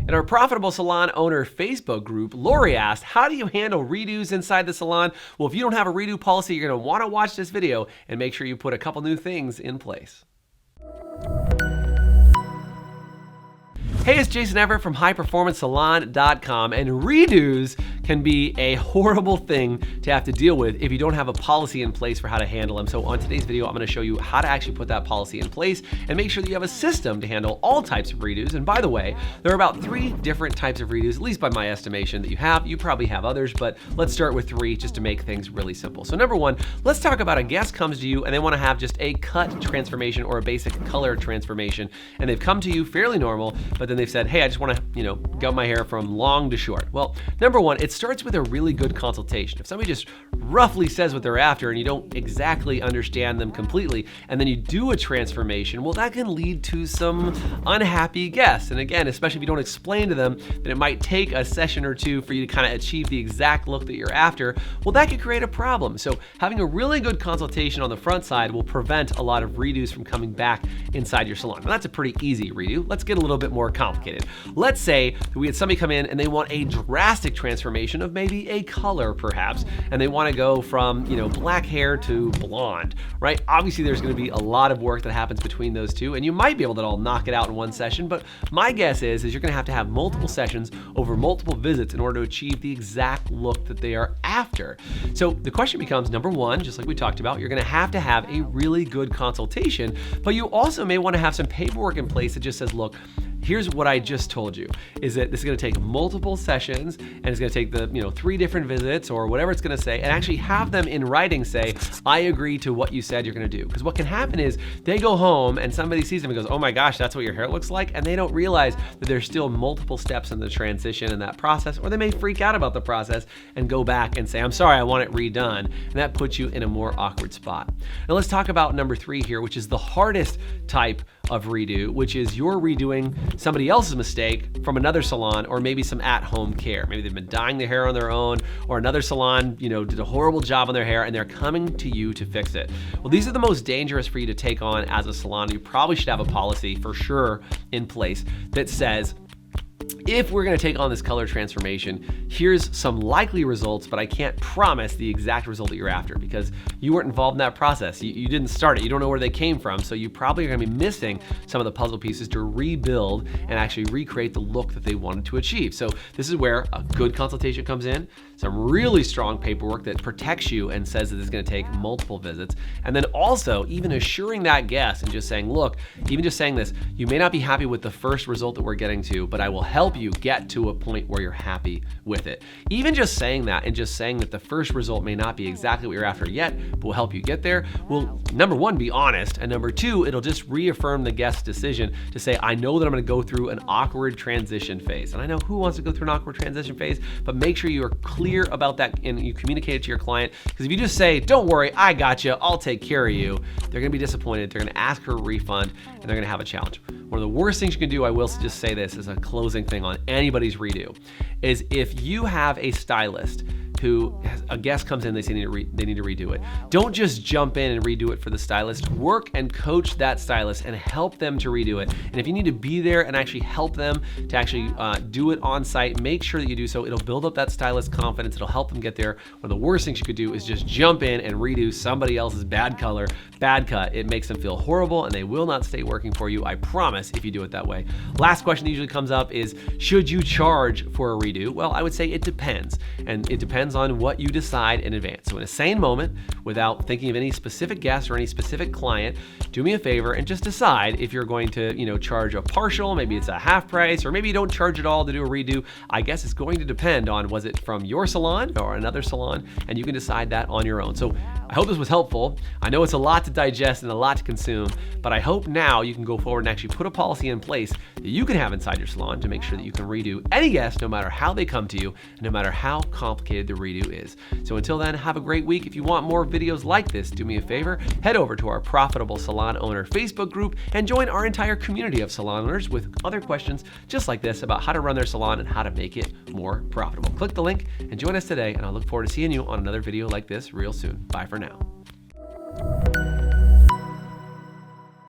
In our Profitable Salon Owner Facebook group, Lori asked, how do you handle redos inside the salon? Well, if you don't have a redo policy, you're going to want to watch this video and make sure you put a couple new things in place. Hey, it's Jason Everett from highperformancesalon.com, and redos can be a horrible thing to have to deal with if you don't have a policy in place for how to handle them. So on today's video, I'm going to show you how to actually put that policy in place and make sure that you have a system to handle all types of redos. And by the way, there are about 3 different types of redos, at least by my estimation, that you have. You probably have others, but let's start with 3 just to make things really simple. So number 1, let's talk about a guest comes to you and they want to have just a cut transformation or a basic color transformation, and they've come to you fairly normal, but then they've said, hey, I just want to, gut my hair from long to short. Well, number 1, it starts with a really good consultation. If somebody just roughly says what they're after and you don't exactly understand them completely, and then you do a transformation, well, that can lead to some unhappy guests. And again, especially if you don't explain to them that it might take a session or 2 for you to kind of achieve the exact look that you're after, well, that could create a problem. So having a really good consultation on the front side will prevent a lot of redos from coming back inside your salon. Now, that's a pretty easy redo. Let's get a little bit more complicated. Let's say that we had somebody come in and they want a drastic transformation of maybe a color perhaps, and they want to go from, black hair to blonde, right? Obviously there's going to be a lot of work that happens between those two, and you might be able to all knock it out in one session, but my guess is you're going to have multiple sessions over multiple visits in order to achieve the exact look that they are after. So the question becomes, number 1, just like we talked about, you're going to have a really good consultation, but you also may want to have some paperwork in place that just says, look, here's what I just told you, is that this is going to take multiple sessions, and it's going to take the 3 different visits or whatever it's going to say, and actually have them in writing say, I agree to what you said you're going to do. Because what can happen is they go home and somebody sees them and goes, oh my gosh, that's what your hair looks like, and they don't realize that there's still multiple steps in the transition in that process, or they may freak out about the process and go back and say, I'm sorry, I want it redone, and that puts you in a more awkward spot. Now let's talk about number 3 here, which is the hardest type of redo, which is you're redoing somebody else's mistake from another salon, or maybe some at-home care. Maybe they've been dyeing their hair on their own, or another salon, did a horrible job on their hair and they're coming to you to fix it. Well, these are the most dangerous for you to take on as a salon. You probably should have a policy for sure in place that says, if we're going to take on this color transformation, here's some likely results, but I can't promise the exact result that you're after because you weren't involved in that process. You didn't start it. You don't know where they came from. So you probably are going to be missing some of the puzzle pieces to rebuild and actually recreate the look that they wanted to achieve. So this is where a good consultation comes in, some really strong paperwork that protects you and says that it's going to take multiple visits. And then also even assuring that guest and just saying, look, even just saying this, you may not be happy with the first result that we're getting to, but I will help you get to a point where you're happy with it. Even just saying that and just saying that the first result may not be exactly what you're after yet, but will help you get there, will, number 1, be honest, and number 2, it'll just reaffirm the guest's decision to say, I know that I'm going to go through an awkward transition phase. And I know who wants to go through an awkward transition phase, but make sure you are clear about that and you communicate it to your client, because if you just say, don't worry, I got you, I'll take care of you, they're going to be disappointed, they're going to ask for a refund, and they're going to have a challenge. One of the worst things you can do, I will just say this as a closing thing on anybody's redo, is if you have a stylist who a guest comes in, they say they need to redo it. Don't just jump in and redo it for the stylist. Work and coach that stylist and help them to redo it. And if you need to be there and actually help them to actually do it on site, make sure that you do so. It'll build up that stylist's confidence. It'll help them get there. One of the worst things you could do is just jump in and redo somebody else's bad color, bad cut. It makes them feel horrible and they will not stay working for you, I promise, if you do it that way. Last question that usually comes up is, should you charge for a redo? Well, I would say it depends. And it depends on what you decide in advance. So in a sane moment, without thinking of any specific guest or any specific client, do me a favor and just decide if you're going to, charge a partial, maybe it's a half price, or maybe you don't charge at all to do a redo. I guess it's going to depend on, was it from your salon or another salon, and you can decide that on your own. So I hope this was helpful. I know it's a lot to digest and a lot to consume, but I hope now you can go forward and actually put a policy in place that you can have inside your salon to make sure that you can redo any guest, no matter how they come to you, and no matter how complicated the redo is. So until then, have a great week. If you want more videos like this, do me a favor, head over to our Profitable Salon Owner Facebook group and join our entire community of salon owners with other questions just like this about how to run their salon and how to make it more profitable. Click the link and join us today, and I'll look forward to seeing you on another video like this real soon. Bye for now.